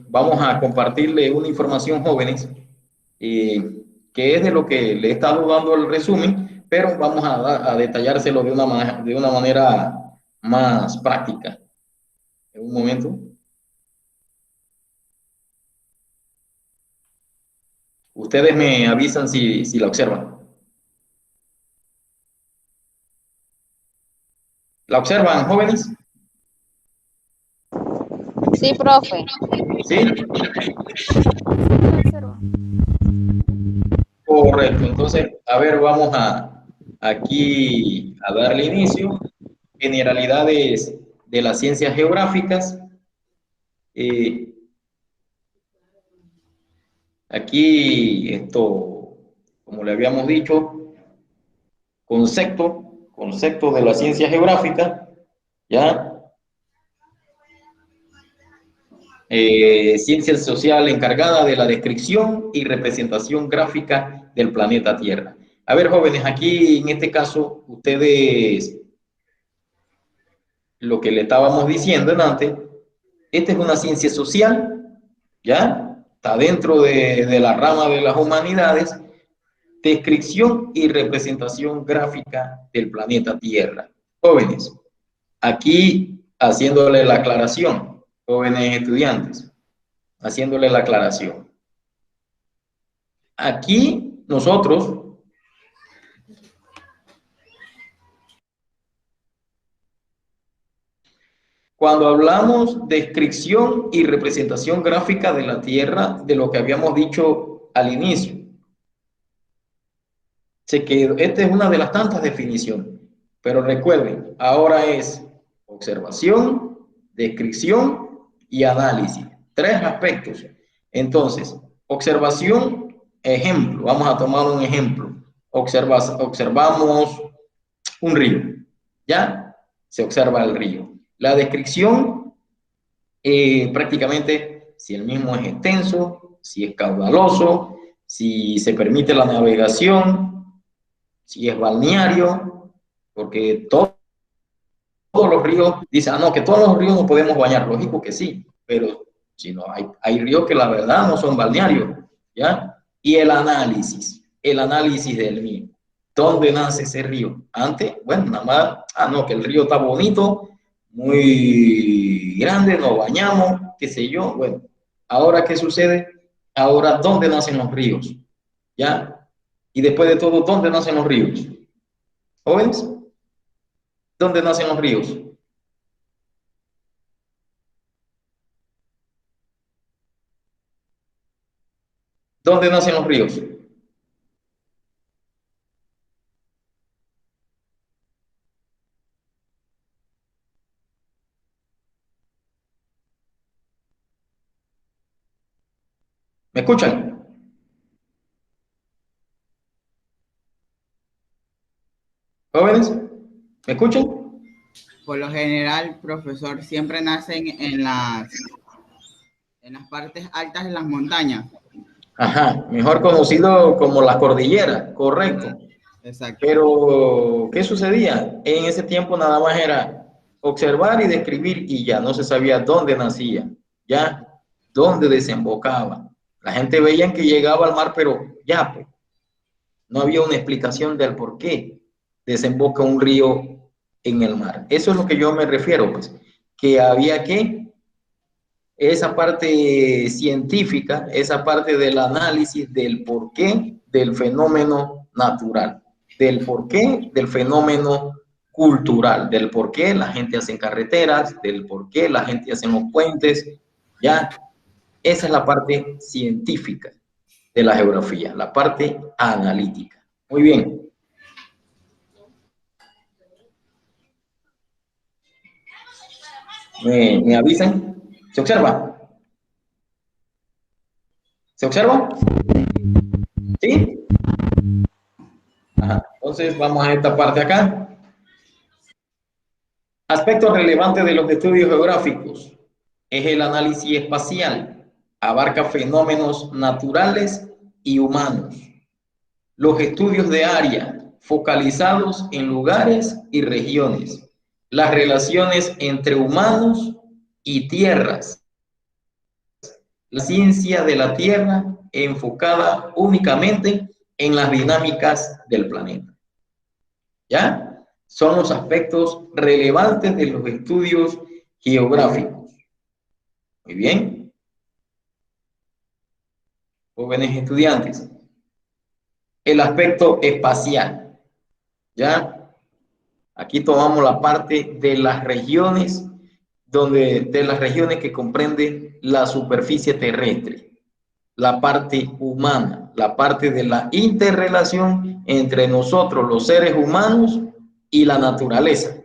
Vamos a compartirle una información, jóvenes, que es de lo que le he estado dando el resumen, pero vamos a detallárselo de una manera más práctica. En un momento. Ustedes me avisan si la observan. ¿La observan, jóvenes? Sí, profe. ¿Sí? Sí, lo observo. Correcto. Entonces, a ver, vamos aquí a darle inicio. Generalidades de las ciencias geográficas. Eh, Aquí esto, como le habíamos dicho, concepto de la ciencia geográfica, ¿ya? Ciencia social encargada de la descripción y representación gráfica del planeta Tierra. A ver, jóvenes, aquí en este caso, ustedes, lo que le estábamos diciendo antes, esta es una ciencia social, ¿ya? Está dentro de la rama de las humanidades, descripción y representación gráfica del planeta Tierra. Jóvenes, aquí haciéndole la aclaración, jóvenes estudiantes, haciéndole la aclaración. Aquí nosotros, cuando hablamos de descripción y representación gráfica de la Tierra, de lo que habíamos dicho al inicio, sé que esta es una de las tantas definiciones, pero recuerden, ahora es observación, descripción y análisis. Tres aspectos. Entonces, observación, ejemplo, vamos a tomar un ejemplo. Observamos un río, ¿ya? Se observa el río. La descripción, prácticamente, si el mismo es extenso, si es caudaloso, si se permite la navegación, si es balneario, porque todos los ríos, dicen, no, que todos los ríos no podemos bañar, lógico que sí, pero si no, hay ríos que la verdad no son balnearios, ¿ya? Y el análisis del mismo. ¿Dónde nace ese río? Antes, bueno, nada más, no, que el río está bonito, muy grande, nos bañamos, qué sé yo, bueno. Ahora, ¿qué sucede? Ahora, ¿dónde nacen los ríos? ¿Ya? Y después de todo, ¿dónde nacen los ríos? ¿Jóvenes? ¿Dónde nacen los ríos? ¿Dónde nacen los ríos? ¿Me escuchan? ¿Jóvenes? ¿Me escuchan? Por lo general, profesor, siempre nacen en las partes altas de las montañas. Ajá, mejor conocido como la cordillera, correcto. Exacto. Pero, ¿qué sucedía? En ese tiempo nada más era observar y describir y ya no se sabía dónde nacía, ya, dónde desembocaba. La gente veía que llegaba al mar, pero ya, pues, no había una explicación del por qué desemboca un río en el mar. Eso es lo que yo me refiero, pues, que había que esa parte científica, esa parte del análisis del porqué del fenómeno natural, del porqué del fenómeno cultural, del porqué la gente hace carreteras, del porqué la gente hace los puentes, ya. Esa es la parte científica de la geografía, la parte analítica. Muy bien. ¿Me avisan? ¿Se observa? ¿Se observa? ¿Sí? Ajá. Entonces vamos a esta parte acá. Aspectos relevantes de los estudios geográficos. Es el análisis espacial. Abarca fenómenos naturales y humanos. Los estudios de área, focalizados en lugares y regiones. Las relaciones entre humanos y tierras. la ciencia de la Tierra enfocada únicamente en las dinámicas del planeta. ¿Ya? Son los aspectos relevantes de los estudios geográficos. Muy bien. Jóvenes estudiantes. El aspecto espacial. ¿Ya? Aquí tomamos la parte de las regiones, de las regiones que comprende la superficie terrestre, la parte humana, la parte de la interrelación entre nosotros, los seres humanos, y la naturaleza,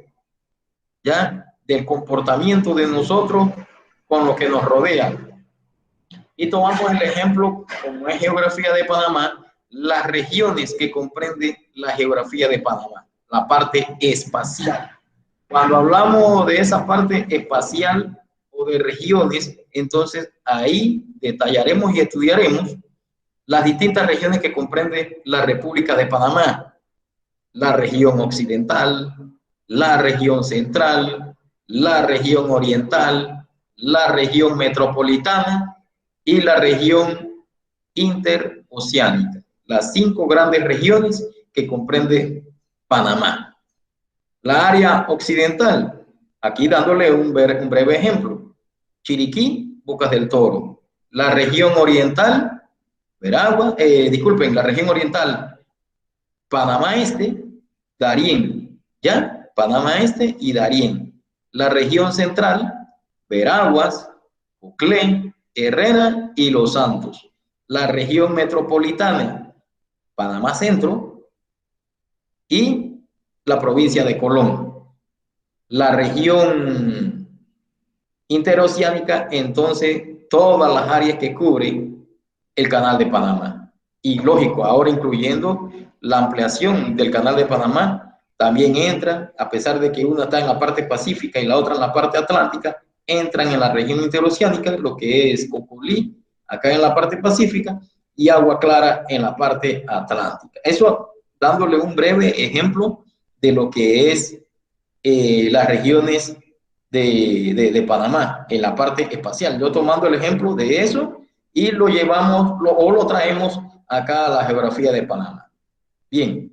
¿ya? Del comportamiento de nosotros con lo que nos rodea. Y tomamos el ejemplo, como es geografía de Panamá, las regiones que comprende la geografía de Panamá, la parte espacial. Cuando hablamos de esa parte espacial o de regiones, entonces ahí detallaremos y estudiaremos las distintas regiones que comprende la República de Panamá, la región occidental, la región central, la región oriental, la región metropolitana y la región interoceánica, las 5 grandes regiones que comprende Panamá. La área occidental, aquí dándole un breve ejemplo, Chiriquí, Bocas del Toro. La región oriental, Veragua, la región oriental, Panamá Este, Darién, ¿ya? Panamá Este y Darién. La región central, Veraguas, Oclén, Herrera y Los Santos. La región metropolitana, Panamá Centro y la provincia de Colón. La región interoceánica, entonces, todas las áreas que cubre el Canal de Panamá. Y lógico, ahora incluyendo la ampliación del Canal de Panamá, también entra, a pesar de que una está en la parte pacífica y la otra en la parte atlántica, entran en la región interoceánica, lo que es Cocolí, acá en la parte pacífica, y Agua Clara en la parte atlántica. Eso dándole un breve ejemplo de lo que es las regiones de Panamá en la parte espacial. Yo tomando el ejemplo de eso y lo llevamos o lo traemos acá a la geografía de Panamá. Bien.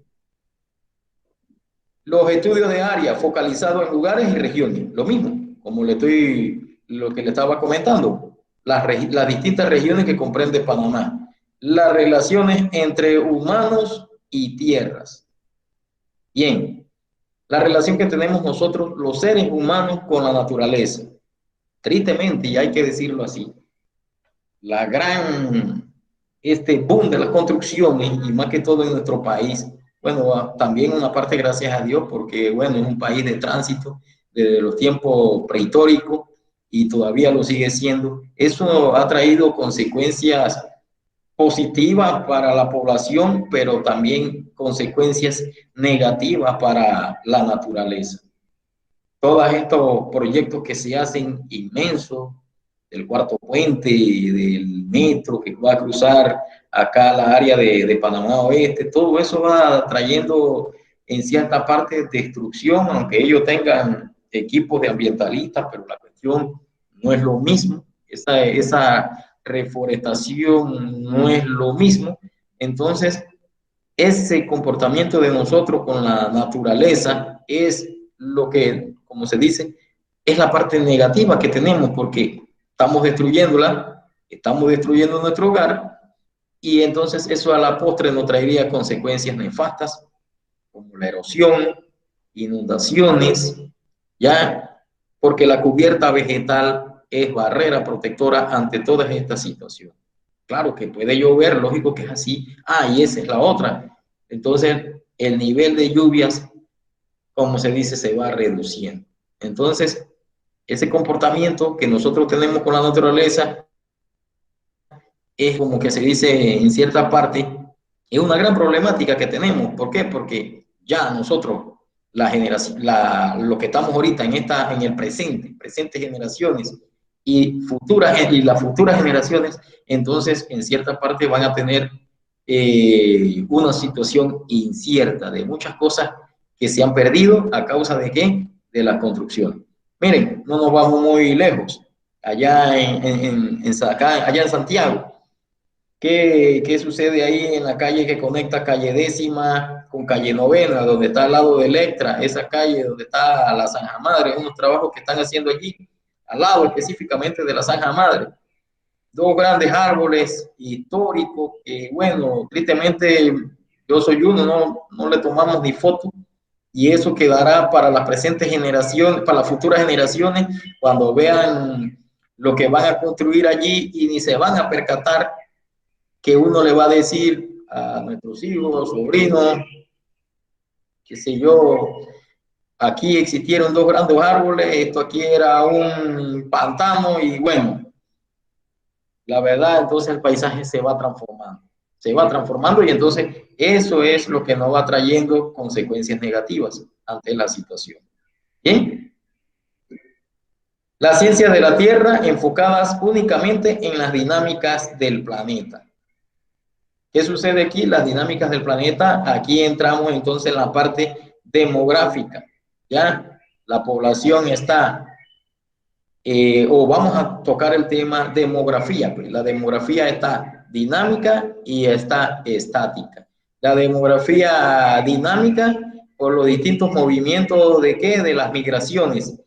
Los estudios de área focalizados en lugares y regiones, lo mismo, como lo que le estaba comentando, las distintas regiones que comprende Panamá, las relaciones entre humanos y tierras. Bien, la relación que tenemos nosotros, los seres humanos, con la naturaleza. Tristemente, y hay que decirlo así, la gran boom de las construcciones, y más que todo en nuestro país, bueno, también una parte gracias a Dios, porque bueno, es un país de tránsito desde los tiempos prehistóricos y todavía lo sigue siendo. Eso ha traído consecuencias positivas para la población, pero también consecuencias negativas para la naturaleza. Todos estos proyectos que se hacen inmensos, del cuarto puente, del metro que va a cruzar acá la área de Panamá Oeste, todo eso va trayendo en cierta parte destrucción, aunque ellos tengan equipos de ambientalistas, pero la cuestión no es lo mismo, esa reforestación no es lo mismo. Entonces, ese comportamiento de nosotros con la naturaleza es lo que, como se dice, es la parte negativa que tenemos, porque estamos destruyéndola, estamos destruyendo nuestro hogar, y entonces eso a la postre nos traería consecuencias nefastas, como la erosión, inundaciones, ya, porque la cubierta vegetal es barrera protectora ante todas estas situaciones. Claro que puede llover, lógico que es así. Y esa es la otra. Entonces, el nivel de lluvias, como se dice, se va reduciendo. Entonces, ese comportamiento que nosotros tenemos con la naturaleza es, como que se dice en cierta parte, es una gran problemática que tenemos. ¿Por qué? Porque ya nosotros, lo que estamos ahorita en el presentes generaciones y las futuras generaciones, entonces en cierta parte van a tener una situación incierta de muchas cosas que se han perdido a causa de ¿qué? De la construcción. Miren, no nos vamos muy lejos. allá allá en Santiago. ¿Qué sucede ahí en la calle que conecta calle Décima con calle Novena, donde está al lado de Electra, esa calle donde está la Zanja Madre, unos trabajos que están haciendo allí, al lado específicamente de la Zanja Madre? Dos grandes árboles históricos que, bueno, tristemente yo soy uno, no le tomamos ni foto, y eso quedará para las presentes generaciones, para las futuras generaciones, cuando vean lo que van a construir allí y ni se van a percatar que uno le va a decir a nuestros hijos, sobrinos, qué sé yo, aquí existieron dos grandes árboles, esto aquí era un pantano y bueno, la verdad, entonces el paisaje se va transformando y entonces eso es lo que nos va trayendo consecuencias negativas ante la situación. Bien. Las ciencias de la Tierra enfocadas únicamente en las dinámicas del planeta. ¿Qué sucede aquí? Las dinámicas del planeta, aquí entramos entonces en la parte demográfica, ¿ya? La población está, o vamos a tocar el tema demografía, pues la demografía está dinámica y está estática. La demografía dinámica por los distintos movimientos de ¿qué? De las migraciones.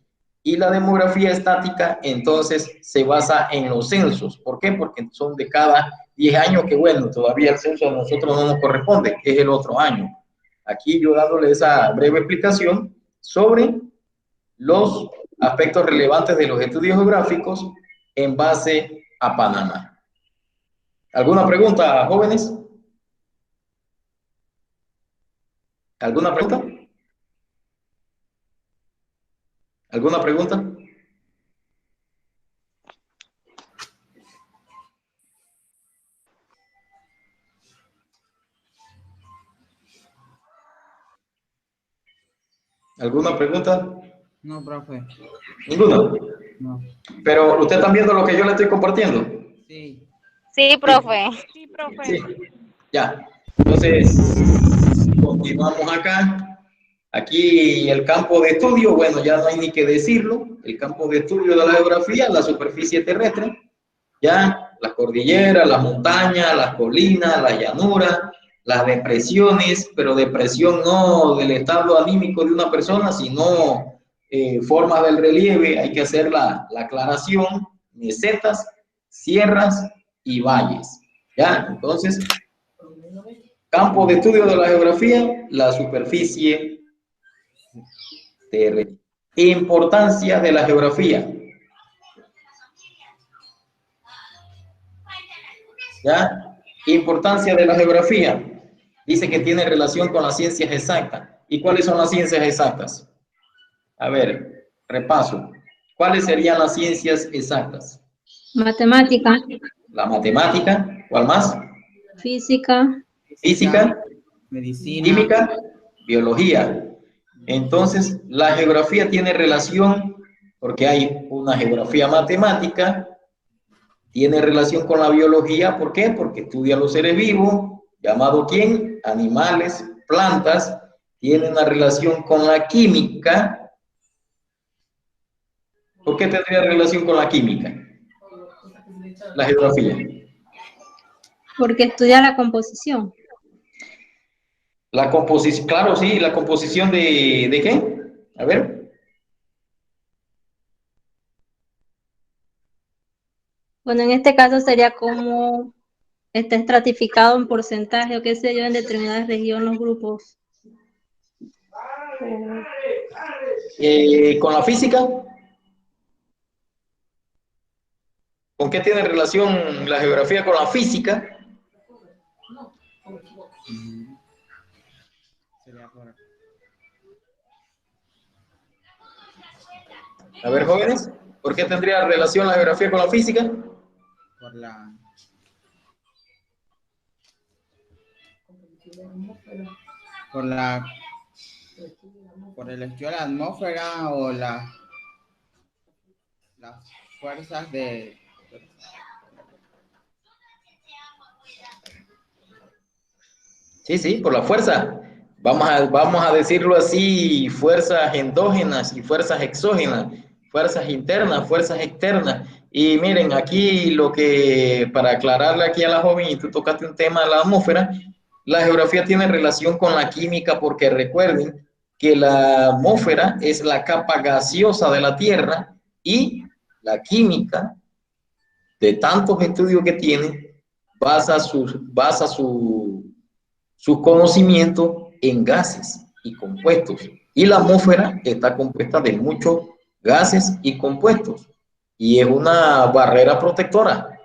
Y la demografía estática entonces se basa en los censos. ¿Por qué? Porque son de cada 10 años que, bueno, todavía el censo a nosotros no nos corresponde, que es el otro año. Aquí yo dándole esa breve explicación sobre los aspectos relevantes de los estudios geográficos en base a Panamá. ¿Alguna pregunta, jóvenes? ¿Alguna pregunta? ¿Alguna pregunta? ¿Alguna pregunta? No, profe. ¿Ninguna? No. Pero usted está viendo lo que yo le estoy compartiendo. Sí. Sí, profe. Sí, profe. Sí, ya. Entonces, continuamos acá. Aquí el campo de estudio, bueno, ya no hay ni que decirlo. El campo de estudio de la geografía, la superficie terrestre, ya, las cordilleras, las montañas, las colinas, las llanuras, las depresiones, pero depresión no del estado anímico de una persona, sino formas del relieve, hay que hacer la aclaración, mesetas, sierras y valles. ¿Ya? Entonces, campo de estudio de la geografía, la superficie terrestre. Importancia de la geografía. ¿Ya? Importancia de la geografía. Dice que tiene relación con las ciencias exactas. ¿Y cuáles son las ciencias exactas? A ver, repaso. ¿Cuáles serían las ciencias exactas? Matemática, La matemática, ¿cuál más? física, Física, medicina, química, biología. Entonces, la geografía tiene relación, porque hay una geografía matemática, tiene relación con la biología, ¿por qué? Porque estudia los seres vivos, llamado ¿quién? Animales, plantas, tiene una relación con la química. ¿Por qué tendría relación con la química? La geografía. porque estudia la composición. La composición, claro, sí, la composición ¿de qué? A ver. Bueno, en este caso sería como está estratificado en porcentaje o qué sé yo, en determinadas regiones los grupos. Con la física. ¿Con qué tiene relación la geografía con la física? A ver, jóvenes, ¿por qué tendría relación la geografía con la física? Por el estudio de la atmósfera o las fuerzas de... Sí, por la fuerza. Vamos a decirlo así, fuerzas endógenas y fuerzas exógenas, fuerzas internas, fuerzas externas. Y miren, aquí lo que, para aclararle aquí a la joven, y tú tocaste un tema de la atmósfera, la geografía tiene relación con la química porque recuerden que la atmósfera es la capa gaseosa de la Tierra y la química, de tantos estudios que tiene, sus conocimientos en gases y compuestos. Y la atmósfera está compuesta de muchos gases y compuestos. Y es una barrera protectora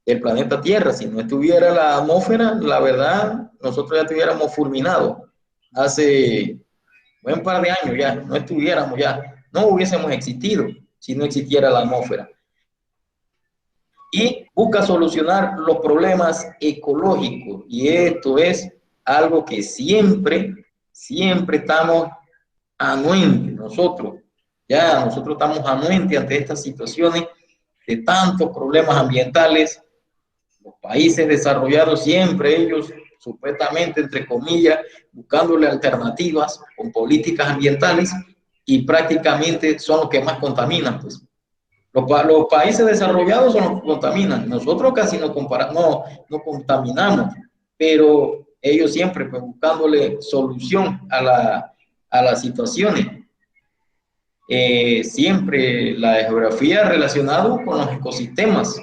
del planeta Tierra. Si no estuviera la atmósfera, la verdad, nosotros ya estuviéramos fulminados hace buen par de años ya, no estuviéramos ya, no hubiésemos existido si no existiera la atmósfera. Y busca solucionar los problemas ecológicos. Y esto es algo que siempre estamos anuentes nosotros. Ya nosotros estamos anuentes ante estas situaciones de tantos problemas ambientales. Los países desarrollados siempre ellos, supuestamente, entre comillas, buscándole alternativas con políticas ambientales y prácticamente son los que más contaminan, pues. Los países desarrollados son los que contaminan. Nosotros casi no contaminamos, pero ellos siempre pues, buscándole solución a las situaciones. Siempre la geografía relacionada con los ecosistemas,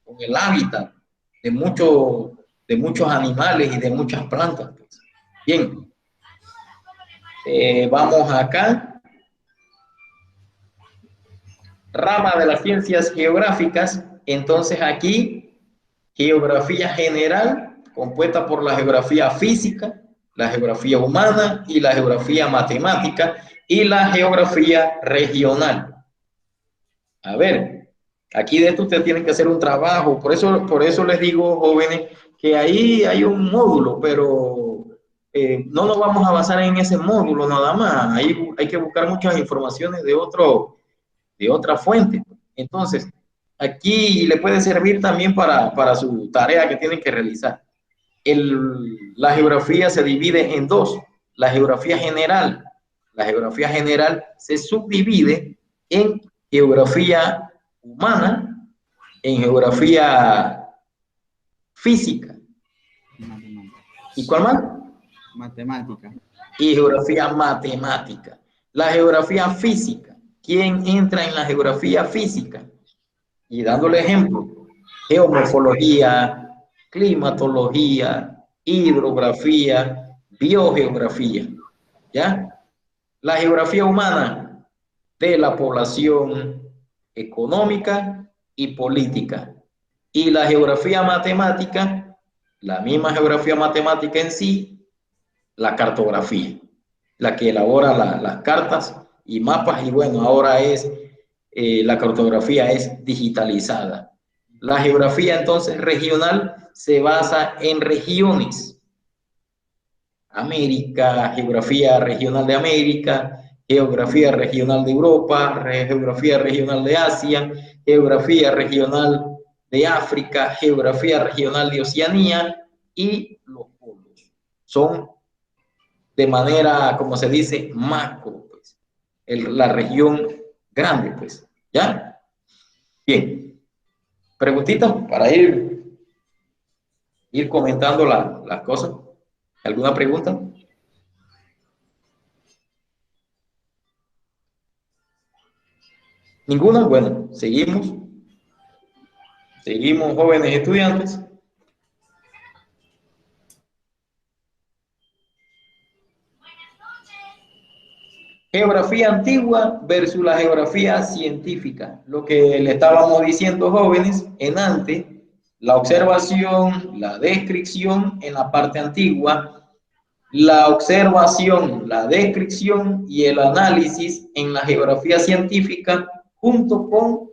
con el hábitat de muchos animales y de muchas plantas. Pues. Bien, vamos acá. Rama de las ciencias geográficas, entonces aquí, geografía general, compuesta por la geografía física, la geografía humana y la geografía matemática y la geografía regional. A ver, aquí de esto ustedes tienen que hacer un trabajo, por eso les digo, jóvenes, que ahí hay un módulo, pero no nos vamos a basar en ese módulo nada más, ahí hay que buscar muchas informaciones de otra fuente. Entonces, aquí le puede servir también para su tarea que tienen que realizar. La geografía se divide en dos. La geografía general. La geografía general se subdivide en geografía humana, en geografía física. ¿Y cuál más? Matemática. Y geografía matemática. La geografía física. ¿Quién entra en la geografía física? Y dándole ejemplo, geomorfología, climatología, hidrografía, biogeografía, ¿ya? La geografía humana de la población económica y política. Y la geografía matemática, la misma geografía matemática en sí, la cartografía, la que elabora las cartas y mapas, y bueno, ahora la cartografía es digitalizada. La geografía entonces regional se basa en regiones. América, geografía regional de América, geografía regional de Europa, geografía regional de Asia, geografía regional de África, geografía regional de Oceanía y los polos. Son de manera, como se dice, macro, pues, la región grande, pues, ¿ya? Bien. Preguntitas para ir comentando las cosas. ¿Alguna pregunta? ¿Ninguna? Bueno, seguimos. Seguimos, jóvenes estudiantes. Geografía antigua versus la geografía científica. Lo que le estábamos diciendo, jóvenes, en antes, la observación, la descripción en la parte antigua, la observación, la descripción y el análisis en la geografía científica, junto con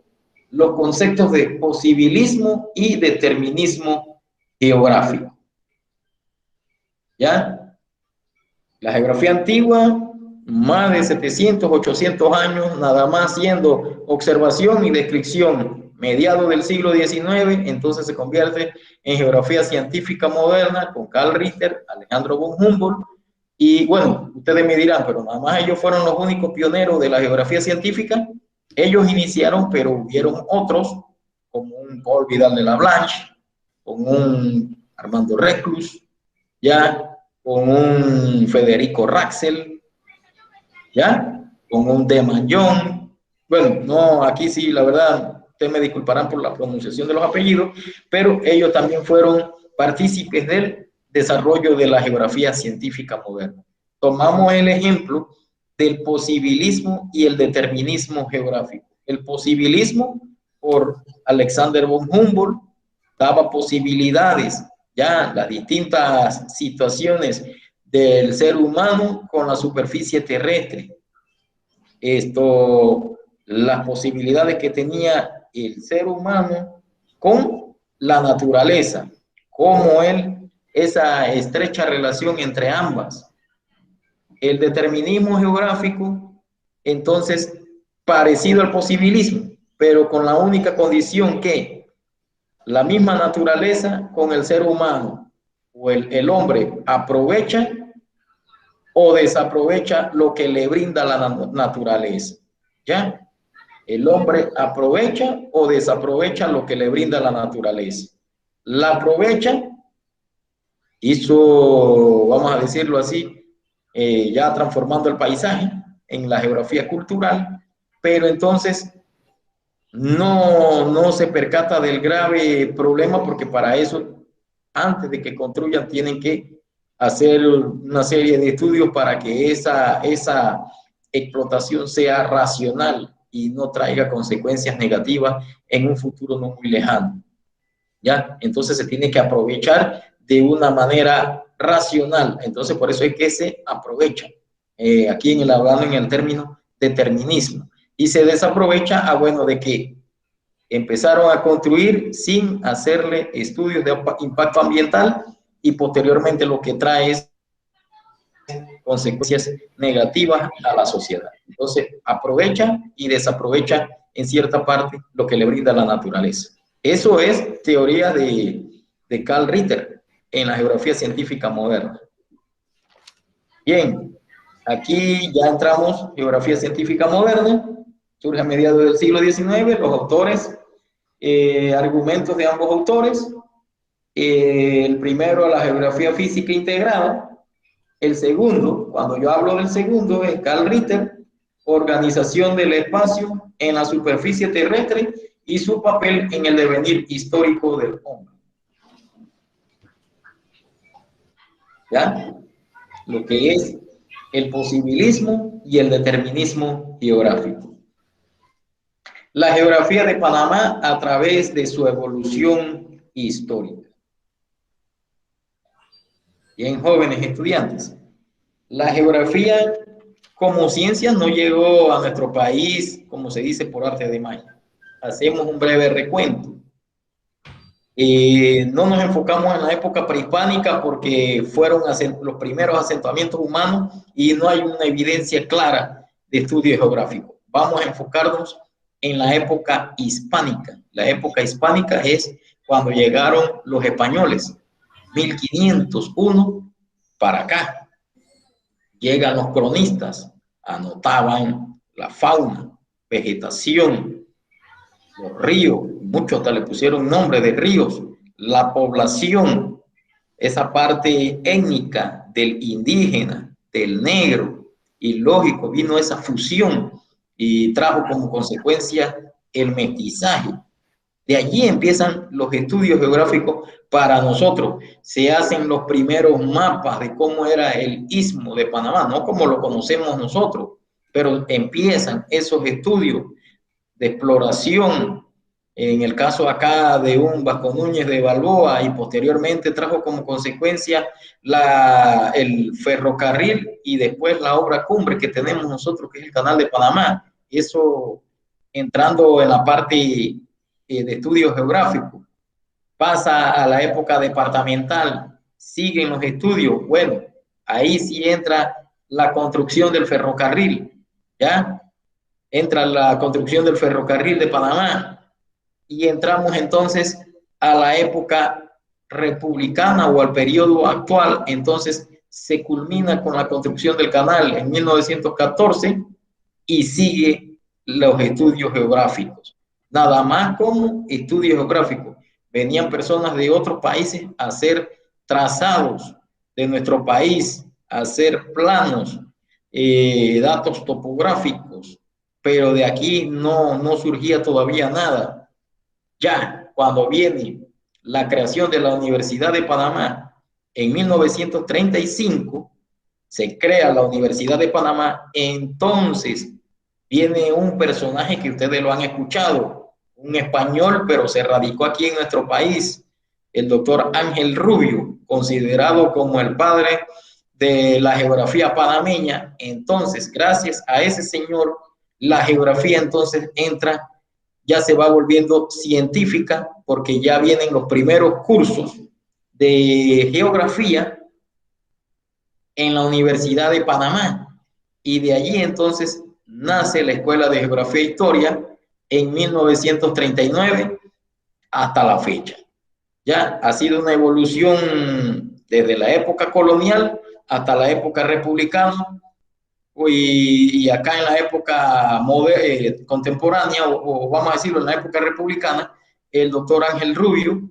los conceptos de posibilismo y determinismo geográfico. ¿Ya? La geografía antigua, más de 700, 800 años, nada más siendo observación y descripción. Mediados del siglo XIX, entonces se convierte en geografía científica moderna con Carl Ritter, Alejandro von Humboldt. Y bueno, ustedes me dirán, pero nada más ellos fueron los únicos pioneros de la geografía científica. Ellos iniciaron, pero hubieron otros como un Paul Vidal de la Blanche, con un Armando Reclus, ya, con un Federico Raxel, ya, con un Deman Young. Bueno, no, aquí sí, la verdad, ustedes me disculparán por la pronunciación de los apellidos, pero ellos también fueron partícipes del desarrollo de la geografía científica moderna. Tomamos el ejemplo del posibilismo y el determinismo geográfico. El posibilismo, por Alexander von Humboldt, daba posibilidades, ya, las distintas situaciones del ser humano con la superficie terrestre. Las posibilidades que tenía el ser humano con la naturaleza, cómo esa estrecha relación entre ambas. El determinismo geográfico, entonces, parecido al posibilismo, pero con la única condición que la misma naturaleza con el ser humano o el hombre aprovecha o desaprovecha lo que le brinda la naturaleza. ¿Ya? El hombre aprovecha o desaprovecha lo que le brinda la naturaleza. La aprovecha, hizo, vamos a decirlo así, ya transformando el paisaje en la geografía cultural, pero entonces no se percata del grave problema, porque para eso, antes de que construyan, tienen que hacer una serie de estudios para que esa explotación sea racional y no traiga consecuencias negativas en un futuro no muy lejano. ¿Ya? Entonces se tiene que aprovechar de una manera racional. Entonces por eso es que se aprovecha. Aquí hablando en el término determinismo. Y se desaprovecha, bueno, de que empezaron a construir sin hacerle estudios de impacto ambiental y posteriormente lo que trae es consecuencias negativas a la sociedad. Entonces aprovecha y desaprovecha en cierta parte lo que le brinda la naturaleza. Eso es teoría de Carl Ritter en la geografía científica moderna. Bien, aquí ya entramos, geografía científica moderna, surge a mediados del siglo XIX, los autores, argumentos de ambos autores. El primero, la geografía física integrada. El segundo, cuando yo hablo del segundo, es Carl Ritter, organización del espacio en la superficie terrestre y su papel en el devenir histórico del hombre. ¿Ya? Lo que es el posibilismo y el determinismo geográfico. La geografía de Panamá a través de su evolución histórica. Bien, jóvenes estudiantes, la geografía como ciencia no llegó a nuestro país, como se dice, por arte de magia. Hacemos un breve recuento. No nos enfocamos en la época prehispánica porque fueron los primeros asentamientos humanos y no hay una evidencia clara de estudio geográfico. Vamos a enfocarnos en la época hispánica. La época hispánica es cuando llegaron los españoles, 1501 para acá. Llegan los cronistas, anotaban la fauna, vegetación, los ríos, muchos hasta le pusieron nombre de ríos, la población, esa parte étnica del indígena, del negro, y lógico, vino esa fusión y trajo como consecuencia el mestizaje. De allí empiezan los estudios geográficos para nosotros. Se hacen los primeros mapas de cómo era el istmo de Panamá, no como lo conocemos nosotros, pero empiezan esos estudios de exploración, en el caso acá de un Vasco Núñez de Balboa, y posteriormente trajo como consecuencia el ferrocarril y después la obra cumbre que tenemos nosotros, que es el Canal de Panamá. Eso entrando en la parte de estudio geográfico. Pasa a la época departamental, siguen los estudios. Bueno, ahí sí entra la construcción del ferrocarril, ¿ya? Entra la construcción del ferrocarril de Panamá y entramos entonces a la época republicana o al periodo actual. Entonces se culmina con la construcción del canal en 1914 y sigue los estudios geográficos. nada más como estudio geográfico. Venían personas de otros países a hacer trazados de nuestro país, a hacer planos, datos topográficos, pero de aquí no surgía todavía nada. Ya cuando viene la creación de la Universidad de Panamá en 1935, se crea la Universidad de Panamá, entonces viene un personaje que ustedes lo han escuchado, un español, pero se radicó aquí en nuestro país, el doctor Ángel Rubio, considerado como el padre de la geografía panameña. Entonces, gracias a ese señor, la geografía entonces entra, ya se va volviendo científica, porque ya vienen los primeros cursos de geografía en la Universidad de Panamá, y de allí entonces nace la Escuela de Geografía e Historia en 1939 hasta la fecha. Ya ha sido una evolución desde la época colonial hasta la época republicana, y acá en la época contemporánea, o vamos a decirlo, en la época republicana, el doctor Ángel Rubio,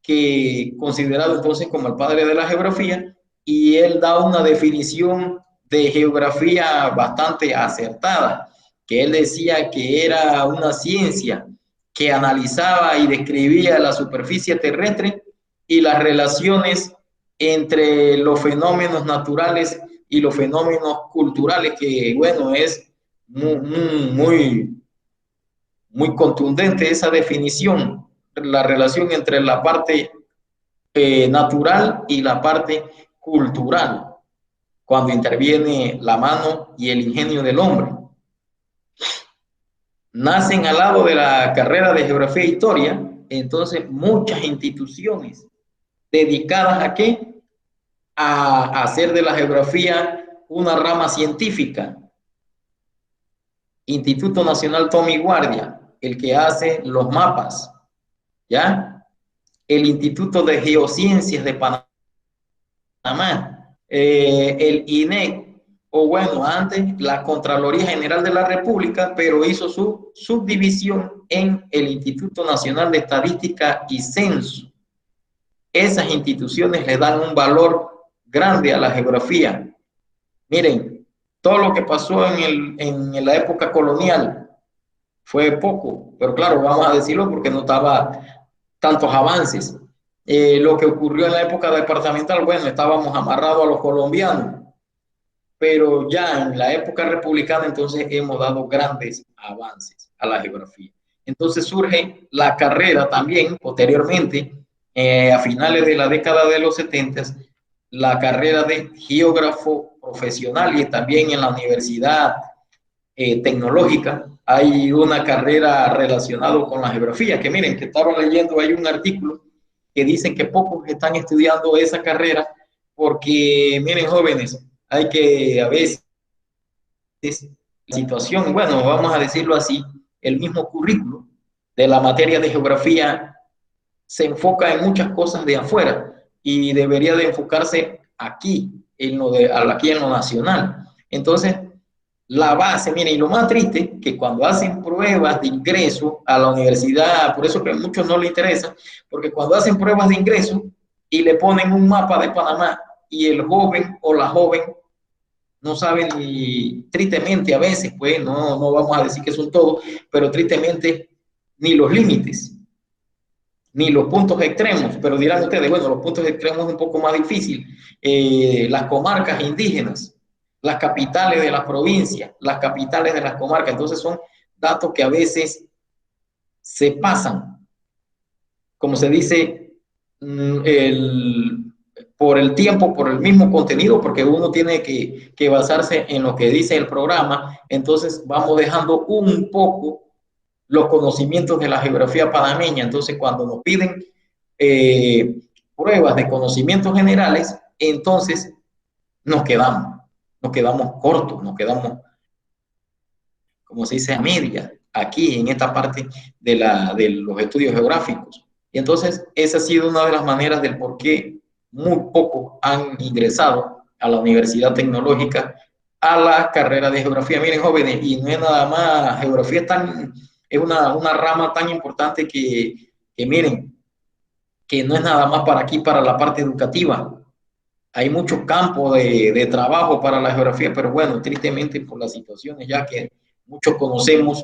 que considerado entonces como el padre de la geografía, y él da una definición de geografía bastante acertada, que él decía que era una ciencia que analizaba y describía la superficie terrestre y las relaciones entre los fenómenos naturales y los fenómenos culturales, que bueno, es muy contundente esa definición, la relación entre la parte natural y la parte cultural, cuando interviene la mano y el ingenio del hombre. Nacen al lado de la carrera de Geografía e Historia, entonces muchas instituciones dedicadas a ¿qué? A hacer de la geografía una rama científica. Instituto Nacional Tommy Guardia, el que hace los mapas, ¿ya? El Instituto de Geociencias de Panamá, el INEC, o bueno, antes la Contraloría General de la República, pero hizo su subdivisión en el Instituto Nacional de Estadística y Censo. Esas instituciones le dan un valor grande a la geografía. Miren, todo lo que pasó en la época colonial fue poco, pero claro, vamos a decirlo porque no estaba tantos avances. Lo que ocurrió en la época departamental, bueno, estábamos amarrados a los colombianos, pero ya en la época republicana entonces hemos dado grandes avances a la geografía. Entonces surge la carrera también posteriormente, a finales de la década de los 70, la carrera de geógrafo profesional, y también en la Universidad Tecnológica hay una carrera relacionada con la geografía, que miren, que estaba leyendo, hay un artículo que dicen que pocos están estudiando esa carrera, porque miren, jóvenes, hay que a veces la situación, bueno, vamos a decirlo así, el mismo currículo de la materia de geografía se enfoca en muchas cosas de afuera y debería de enfocarse aquí, aquí en lo nacional. Entonces, la base, miren, y lo más triste, que cuando hacen pruebas de ingreso a la universidad, por eso que a muchos no les interesa, porque cuando hacen pruebas de ingreso y le ponen un mapa de Panamá, y el joven o la joven no saben, ni tristemente a veces, pues no vamos a decir que son todos, pero tristemente ni los límites, ni los puntos extremos, pero dirán ustedes, bueno, los puntos extremos es un poco más difícil, las comarcas indígenas, las capitales de las provincias, las capitales de las comarcas. Entonces son datos que a veces se pasan, como se dice, por el tiempo, por el mismo contenido, porque uno tiene que basarse en lo que dice el programa. Entonces vamos dejando un poco los conocimientos de la geografía panameña. Entonces cuando nos piden pruebas de conocimientos generales, entonces nos quedamos cortos, nos quedamos, como se dice, a media, aquí en esta parte de los estudios geográficos. Y entonces esa ha sido una de las maneras del por qué muy pocos han ingresado a la Universidad Tecnológica a la carrera de geografía. Miren, jóvenes, y no es nada más, geografía es tan es una rama tan importante que miren, que no es nada más para aquí, para la parte educativa. Hay muchos campos de trabajo para la geografía, pero bueno, tristemente por las situaciones ya que muchos conocemos,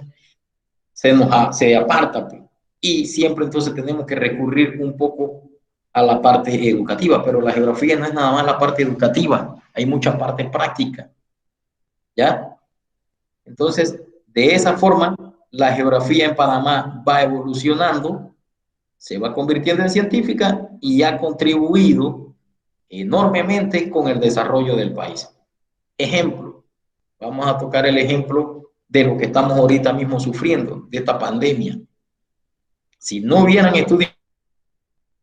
se aparta, pues. Y siempre entonces tenemos que recurrir un poco a la parte educativa, pero la geografía no es nada más la parte educativa, hay mucha parte práctica, ¿ya? Entonces, de esa forma, la geografía en Panamá va evolucionando, se va convirtiendo en científica y ha contribuido enormemente con el desarrollo del país. Ejemplo, vamos a tocar el ejemplo de lo que estamos ahorita mismo sufriendo, de esta pandemia. Si no hubieran estudios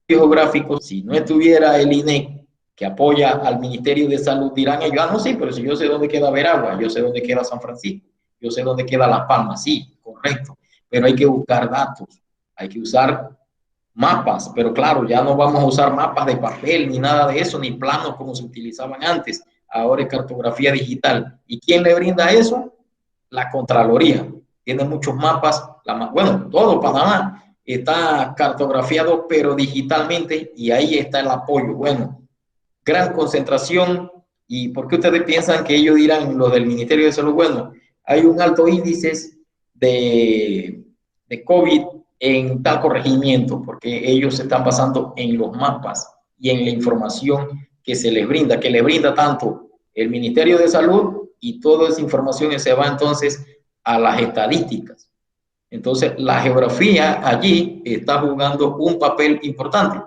geográficos, si no estuviera el INEC que apoya al Ministerio de Salud, dirán ellos, ah, no, sí, pero si yo sé dónde queda Veragua, yo sé dónde queda San Francisco, yo sé dónde queda Las Palmas, sí, correcto, pero hay que buscar datos, hay que usar mapas, pero claro, ya no vamos a usar mapas de papel ni nada de eso, ni planos como se utilizaban antes, ahora es cartografía digital. ¿Y quién le brinda eso? La Contraloría. Tiene muchos mapas, bueno, todo Panamá está cartografiado, pero digitalmente, y ahí está el apoyo. Bueno, gran concentración. ¿Y por qué ustedes piensan que ellos dirán, los del Ministerio de Salud? Bueno, hay un alto índice de COVID en tal corregimiento, porque ellos se están basando en los mapas y en la información que se les brinda, que le brinda tanto el Ministerio de Salud, y toda esa información se va entonces a las estadísticas. Entonces, la geografía allí está jugando un papel importante.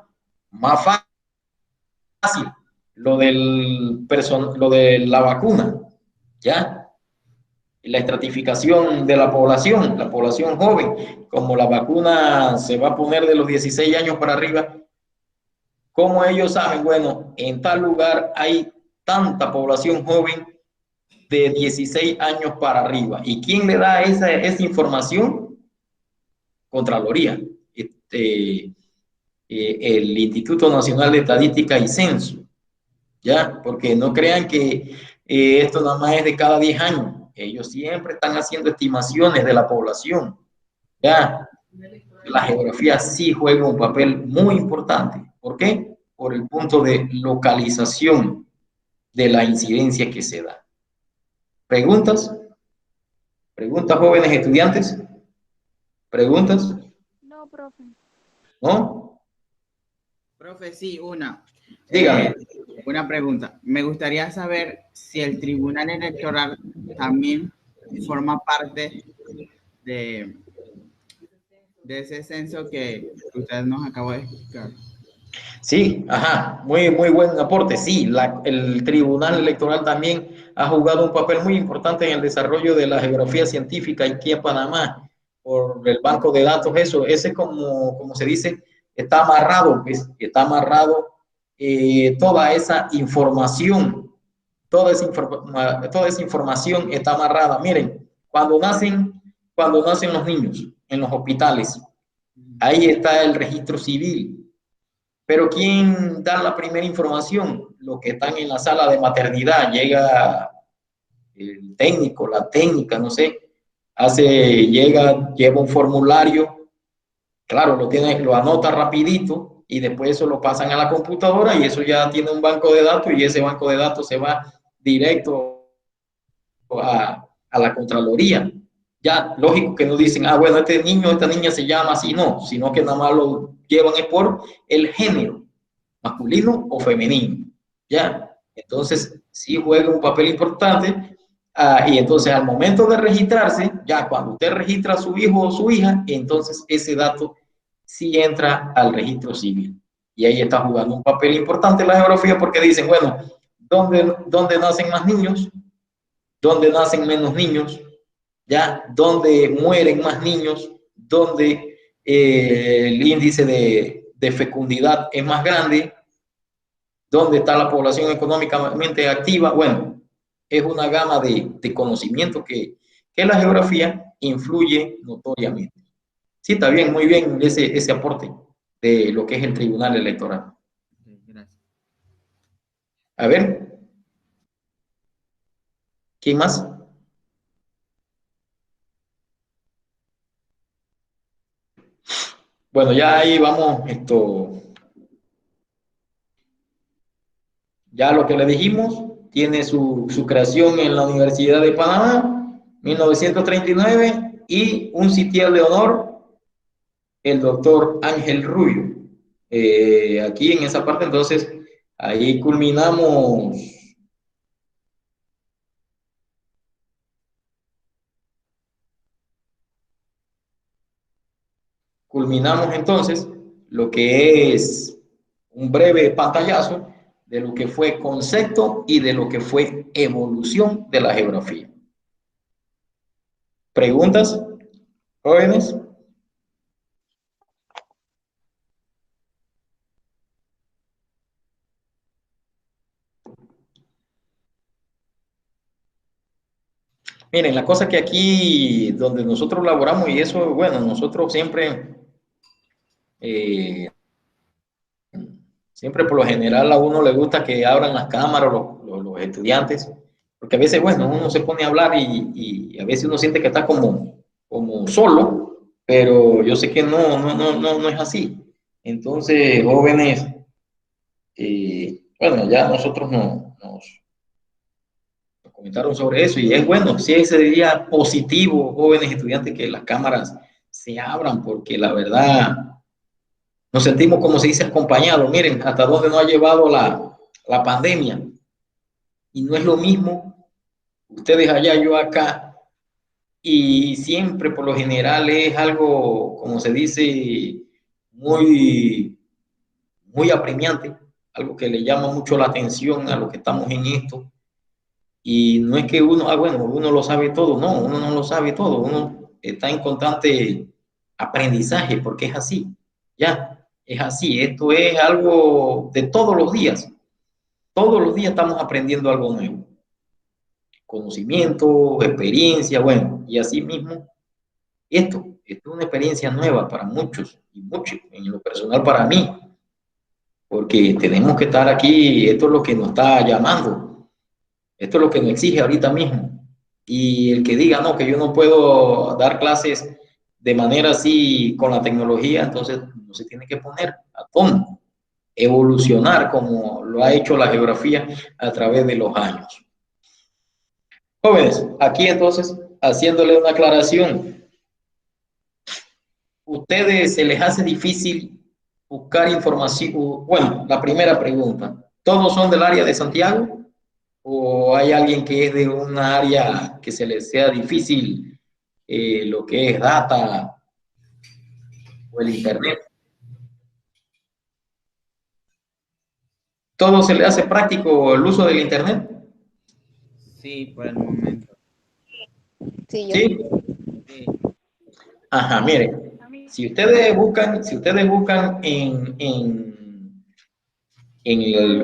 Más fácil, lo de la vacuna, ¿ya? La estratificación de la población joven, como la vacuna se va a poner de los 16 años para arriba, ¿cómo ellos saben? Bueno, en tal lugar hay tanta población joven de 16 años para arriba. ¿Y quién le da esa información? Contraloría. El Instituto Nacional de Estadística y Censo, ¿ya? Porque no crean que esto nada más es de cada 10 años. Ellos siempre están haciendo estimaciones de la población, ¿ya? La geografía sí juega un papel muy importante. ¿Por qué? Por el punto de localización de la incidencia que se da. ¿Preguntas? ¿Preguntas, jóvenes estudiantes? ¿Preguntas? No, profe. ¿No? Profe, sí, una. Dígame. Una pregunta. Me gustaría saber si el Tribunal Electoral también forma parte de, de ese censo que usted nos acaba de explicar. Sí, ajá, muy buen aporte. Sí, el Tribunal Electoral también ha jugado un papel muy importante en el desarrollo de la geografía científica aquí en Panamá, por el banco de datos, ese como se dice, está amarrado, pues, está amarrado toda esa información, toda esa información está amarrada. Miren, cuando nacen los niños en los hospitales, ahí está el registro civil. Pero ¿quién da la primera información? Los que están en la sala de maternidad. Llega el técnico, la técnica, no sé, lleva un formulario, claro, lo anota rapidito y después eso lo pasan a la computadora y eso ya tiene un banco de datos y ese banco de datos se va directo a la Contraloría. Ya, lógico que no dicen, ah, bueno, este niño, esta niña se llama así, no, sino que nada más lo llevan es por el género, masculino o femenino, ¿ya? Entonces, sí juega un papel importante, y entonces al momento de registrarse, ya cuando usted registra a su hijo o su hija, entonces ese dato sí entra al registro civil. Y ahí está jugando un papel importante la geografía porque dicen, bueno, ¿dónde nacen más niños? ¿Dónde nacen menos niños? ¿Ya? ¿Dónde mueren más niños? ¿Dónde el índice de fecundidad es más grande? ¿Dónde está la población económicamente activa? Bueno, es una gama de conocimiento que la geografía influye notoriamente. Sí, está bien, muy bien ese aporte de lo que es el Tribunal Electoral. Gracias. A ver, ¿quién más? Bueno, ya ahí vamos, ya lo que le dijimos, tiene su creación en la Universidad de Panamá, 1939, y un sitial de honor, el doctor Ángel Rubio. Aquí en esa parte, entonces, ahí culminamos entonces lo que es un breve pantallazo de lo que fue concepto y de lo que fue evolución de la geografía. ¿Preguntas, jóvenes? Miren, la cosa que aquí donde nosotros laboramos, y eso, bueno, nosotros eh, siempre por lo general a uno le gusta que abran las cámaras los estudiantes, porque a veces, bueno, uno se pone a hablar y a veces uno siente que está como solo, pero yo sé que no es así. Entonces, jóvenes, bueno, ya nosotros nos comentaron sobre eso y es bueno, sí sería positivo, jóvenes estudiantes, que las cámaras se abran, porque la verdad nos sentimos, como se dice, acompañados. Miren, hasta dónde nos ha llevado la pandemia, y no es lo mismo ustedes allá, yo acá, y siempre por lo general es algo, como se dice, muy, muy apremiante, algo que le llama mucho la atención a los que estamos en esto. Y no es que uno, bueno, uno lo sabe todo, no, uno no lo sabe todo, uno está en constante aprendizaje, porque es así, ya, es así, esto es algo de todos los días estamos aprendiendo algo nuevo, conocimiento, experiencia, bueno, y así mismo, esto es una experiencia nueva para muchos, y mucho, en lo personal para mí, porque tenemos que estar aquí, esto es lo que nos está llamando, esto es lo que nos exige ahorita mismo. Y el que diga, no, que yo no puedo dar clases de manera así con la tecnología, entonces no se tiene que poner a tono, evolucionar como lo ha hecho la geografía a través de los años. Jóvenes, aquí entonces, haciéndole una aclaración, ¿ustedes se les hace difícil buscar información? Bueno, la primera pregunta, ¿todos son del área de Santiago? ¿O hay alguien que es de una área que se les sea difícil lo que es data o el internet? ¿Todo se le hace práctico el uso del internet? Sí, por el momento. Sí, yo. Sí. Sí. Ajá, miren, si ustedes buscan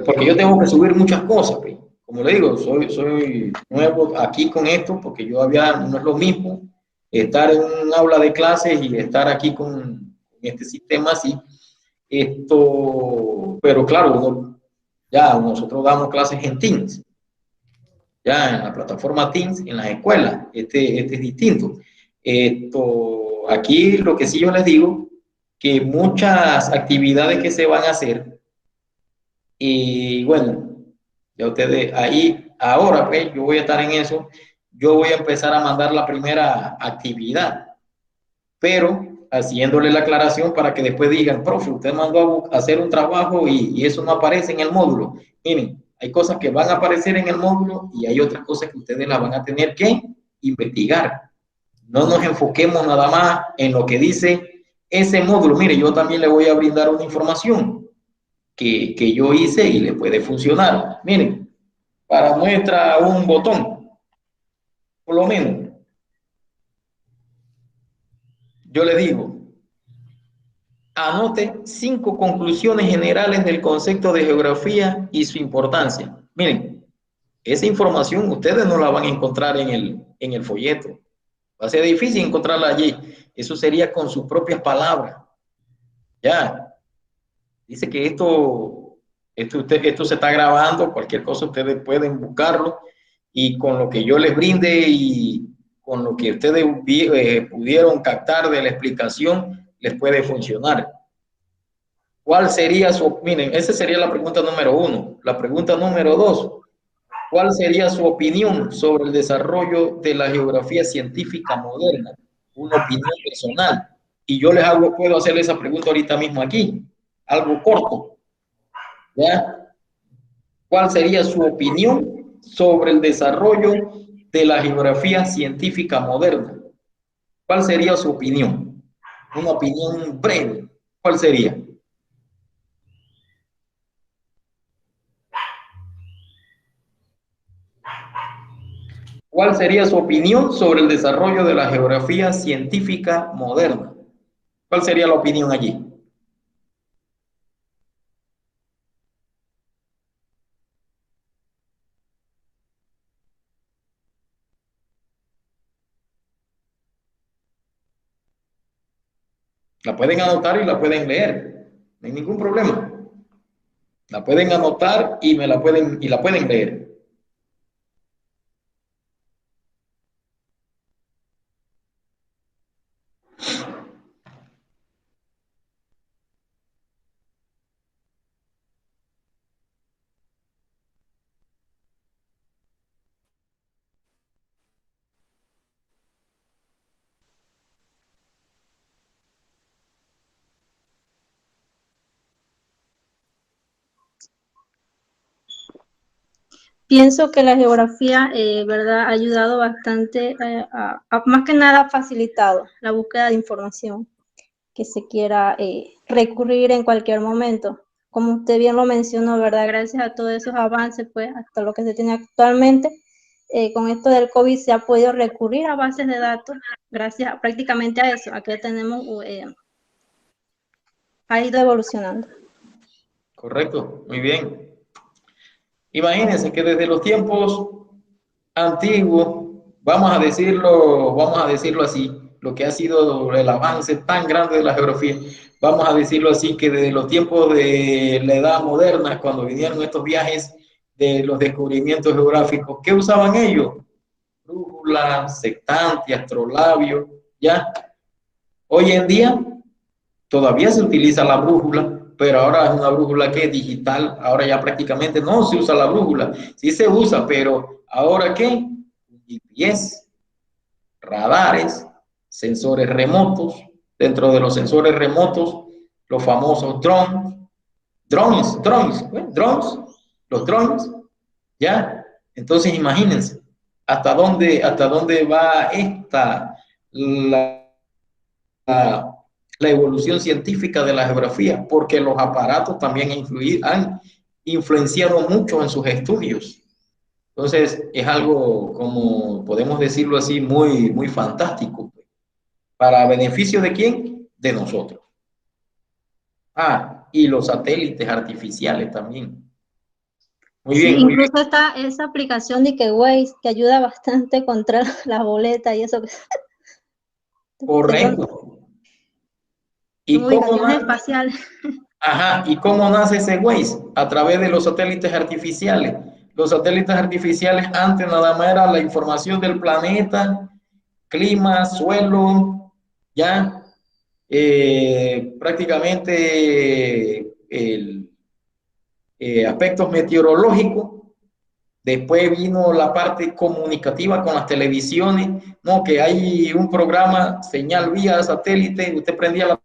porque yo tengo que subir muchas cosas, pues. Como le digo, soy nuevo aquí con esto, porque no es lo mismo estar en un aula de clases y estar aquí con este sistema así. Pero claro, ya nosotros damos clases en Teams, ya en la plataforma Teams, en las escuelas, este es distinto. Aquí lo que sí yo les digo, que muchas actividades que se van a hacer, y bueno, ya ustedes ahí, ahora pues yo voy a estar en eso, yo voy a empezar a mandar la primera actividad, pero haciéndole la aclaración para que después digan, profe, usted mandó a hacer un trabajo y eso no aparece en el módulo. Miren, hay cosas que van a aparecer en el módulo y hay otras cosas que ustedes las van a tener que investigar. No nos enfoquemos nada más en lo que dice ese módulo. Mire, yo también le voy a brindar una información que yo hice y le puede funcionar. Miren, para muestra un botón, por lo menos, yo le digo, anote 5 conclusiones generales del concepto de geografía y su importancia. Miren, esa información ustedes no la van a encontrar en el folleto. Va a ser difícil encontrarla allí. Eso sería con sus propias palabras. Ya, dice que esto se está grabando, cualquier cosa ustedes pueden buscarlo, y con lo que yo les brinde y con lo que ustedes pudieron captar de la explicación, les puede funcionar. ¿Cuál sería su, miren, esa sería la pregunta número 1. La pregunta número 2, ¿cuál sería su opinión sobre el desarrollo de la geografía científica moderna? Una opinión personal. Y yo les hago, puedo hacerle esa pregunta ahorita mismo aquí, algo corto. ¿Ya? ¿Cuál sería su opinión sobre el desarrollo de la geografía científica moderna? ¿Cuál sería su opinión? Una opinión breve. ¿Cuál sería? ¿Cuál sería su opinión sobre el desarrollo de la geografía científica moderna? ¿Cuál sería la opinión allí? La pueden anotar y la pueden leer. No hay ningún problema. La pueden anotar y la pueden leer. Pienso que la geografía, ¿verdad?, ha ayudado bastante, más que nada ha facilitado la búsqueda de información que se quiera recurrir en cualquier momento. Como usted bien lo mencionó, ¿verdad?, gracias a todos esos avances, pues, hasta lo que se tiene actualmente, con esto del COVID se ha podido recurrir a bases de datos, gracias prácticamente a eso, a que tenemos, ha ido evolucionando. Correcto, muy bien. Imagínense que desde los tiempos antiguos, vamos a decirlo así, lo que ha sido el avance tan grande de la geografía, vamos a decirlo así, que desde los tiempos de la edad moderna, cuando vinieron estos viajes de los descubrimientos geográficos, ¿qué usaban ellos? Brújula, sectante, astrolabio, ¿ya? Hoy en día todavía se utiliza la brújula, pero ahora es una brújula que es digital, ahora ya prácticamente no se usa la brújula, sí se usa, pero ahora ¿qué? GPS, radares, sensores remotos, dentro de los sensores remotos, los famosos los drones, ¿ya? Entonces imagínense, hasta dónde va la, la evolución científica de la geografía, porque los aparatos también han influenciado mucho en sus estudios. Entonces, es algo, como podemos decirlo así, muy, muy fantástico. ¿Para beneficio de quién? De nosotros. Ah, y los satélites artificiales también. Muy Sí, bien, muy bien. incluso está esa aplicación de que Waze, que ayuda bastante contra las boletas y eso. Correcto. ¿Y cómo Ubicaciones espaciales. Ajá, ¿y cómo nace ese Waze? A través de los satélites artificiales. Los satélites artificiales antes nada más era la información del planeta, clima, suelo, ya, prácticamente aspectos meteorológicos. Después vino la parte comunicativa con las televisiones, no, que hay un programa, señal vía satélite, usted prendía la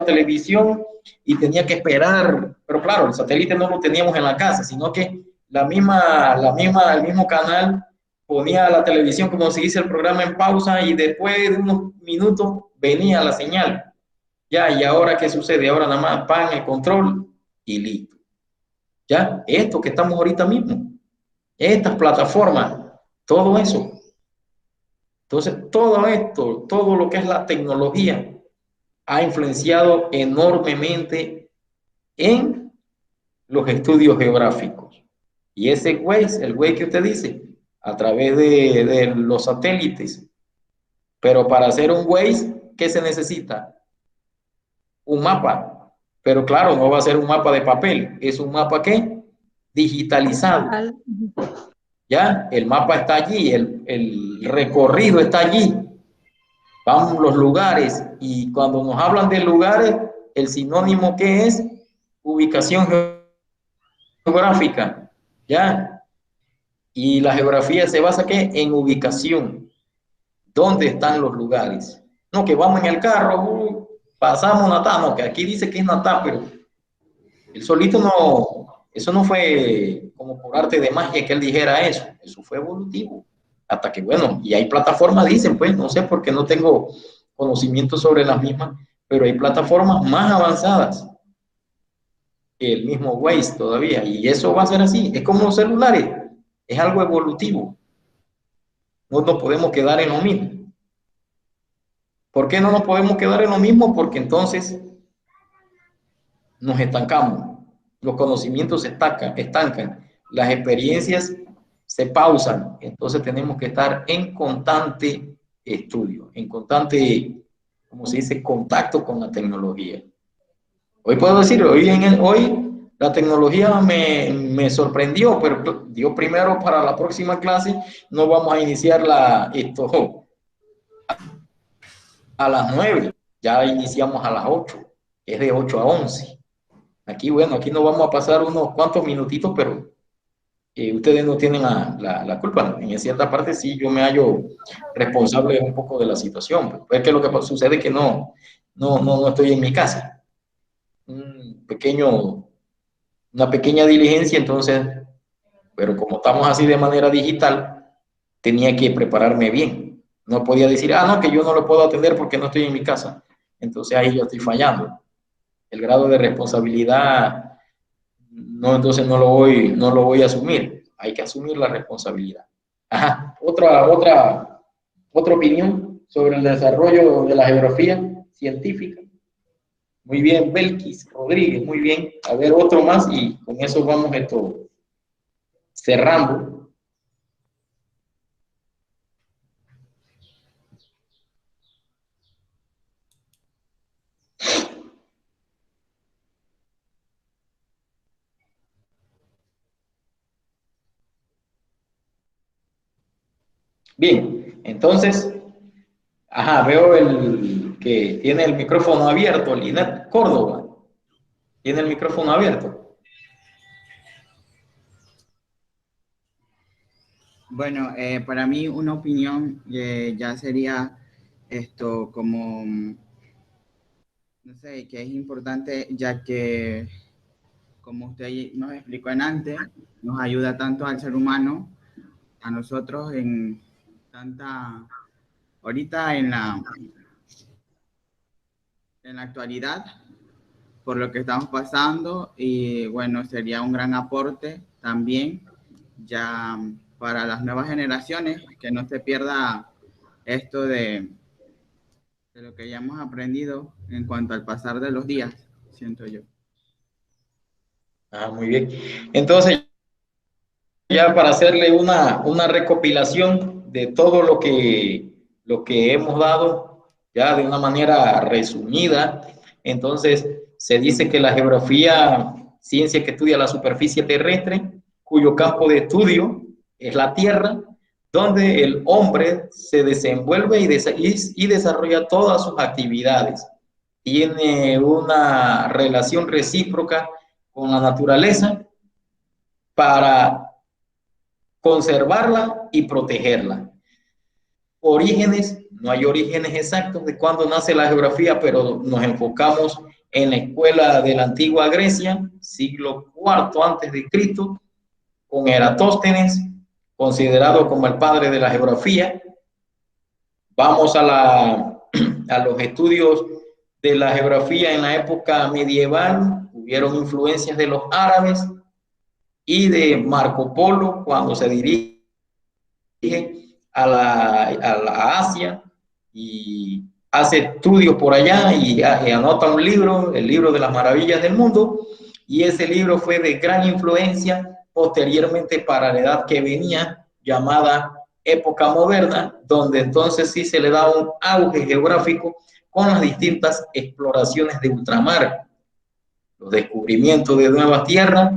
televisión y tenía que esperar, pero claro, el satélite no lo teníamos en la casa, sino que el mismo canal ponía la televisión, como se dice, el programa en pausa y después de unos minutos venía la señal. Ya, ¿y ahora qué sucede? Ahora nada más pan el control y listo. Ya, esto que estamos ahorita mismo, estas plataformas, todo eso. Entonces, todo esto, todo lo que es la tecnología, ha influenciado enormemente en los estudios geográficos. Y ese Waze, el Waze que usted dice, a través de los satélites. Pero para hacer un Waze, ¿qué se necesita? Un mapa. Pero claro, no va a ser un mapa de papel, es un mapa ¿qué? Digitalizado. ¿Ya? El mapa está allí, el recorrido está allí. vamos los lugares, y cuando nos hablan de lugares, el sinónimo que es ubicación geográfica, ¿ya? Y la geografía se basa ¿qué? En ubicación. ¿Dónde están los lugares? No, que vamos en el carro, pasamos Natá, no, que aquí dice que es Natá, pero él solito no, eso no fue como por arte de magia que él dijera eso, eso fue evolutivo. Hasta que, bueno, y hay plataformas, dicen, pues, no sé, porque no tengo conocimiento sobre las mismas, pero hay plataformas más avanzadas que el mismo Waze todavía, y eso va a ser así, es como los celulares, es algo evolutivo, no nos podemos quedar en lo mismo. ¿Por qué no nos podemos quedar en lo mismo? Porque entonces nos estancamos, los conocimientos se estancan, las experiencias se pausan, entonces tenemos que estar en constante estudio, en constante, como se dice, contacto con la tecnología. Hoy puedo decir, hoy la tecnología me sorprendió, pero yo primero para la próxima clase no vamos a iniciar esto a las 9, ya iniciamos a las 8, es de 8 a 11. Aquí, bueno, aquí nos vamos a pasar unos cuantos minutitos, pero ustedes no tienen la culpa. En cierta parte sí, yo me hallo responsable un poco de la situación. Pues es que lo que sucede es que no estoy en mi casa. Una pequeña diligencia, entonces, pero como estamos así de manera digital, tenía que prepararme bien. No podía decir, no, que yo no lo puedo atender porque no estoy en mi casa. Entonces ahí yo estoy fallando. El grado de responsabilidad, no, entonces no lo voy a asumir. Hay que asumir la responsabilidad. Ajá, otra opinión sobre el desarrollo de la geografía científica. Muy bien, Belkis Rodríguez, muy bien. A ver, otro más y con eso vamos cerrando. Bien, entonces, veo el que tiene el micrófono abierto, Linet Córdoba. Tiene el micrófono abierto. Bueno, para mí una opinión ya sería esto como, no sé, que es importante ya que, como usted nos explicó antes, nos ayuda tanto al ser humano, a nosotros ahorita en la actualidad, por lo que estamos pasando, y bueno, sería un gran aporte también ya para las nuevas generaciones, que no se pierda esto de lo que ya hemos aprendido en cuanto al pasar de los días, siento yo. Muy bien. Entonces, ya para hacerle una recopilación de todo lo que hemos dado, ya de una manera resumida, entonces se dice que la geografía, ciencia que estudia la superficie terrestre, cuyo campo de estudio es la Tierra, donde el hombre se desenvuelve y desarrolla todas sus actividades. Tiene una relación recíproca con la naturaleza para conservarla y protegerla. Orígenes, no hay orígenes exactos de cuándo nace la geografía, pero nos enfocamos en la escuela de la antigua Grecia, siglo IV antes de Cristo, con Eratóstenes, considerado como el padre de la geografía. Vamos a los estudios de la geografía en la época medieval, hubieron influencias de los árabes y de Marco Polo cuando se dirige a la Asia y hace estudios por allá y anota un libro, el libro de las maravillas del mundo, y ese libro fue de gran influencia posteriormente para la edad que venía, llamada época moderna, donde entonces sí se le da un auge geográfico con las distintas exploraciones de ultramar, los descubrimientos de nuevas tierras.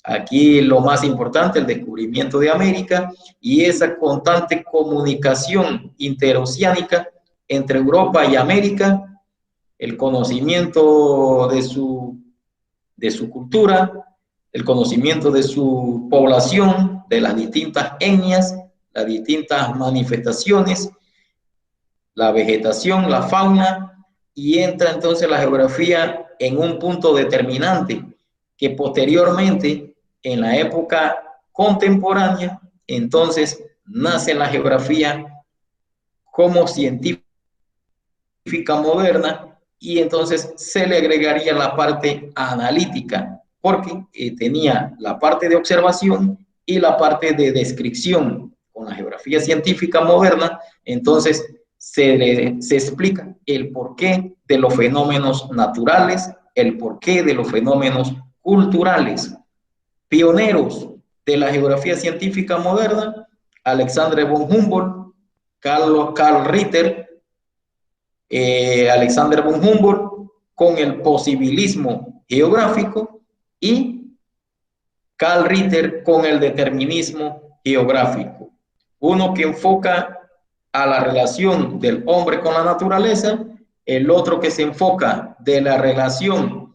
Aquí lo más importante, el descubrimiento de América y esa constante comunicación interoceánica entre Europa y América, el conocimiento de su cultura, el conocimiento de su población, de las distintas etnias, las distintas manifestaciones, la vegetación, la fauna, y entra entonces la geografía en un punto determinante que posteriormente, en la época contemporánea, entonces nace la geografía como científica moderna, y entonces se le agregaría la parte analítica, porque tenía la parte de observación y la parte de descripción. Con la geografía científica moderna, entonces se explica el porqué de los fenómenos naturales, el porqué de los fenómenos culturales. Pioneros de la geografía científica moderna: Alexander von Humboldt, Carl Ritter, Alexander von Humboldt con el posibilismo geográfico, y Carl Ritter con el determinismo geográfico. Uno que enfoca a la relación del hombre con la naturaleza, el otro que se enfoca de la relación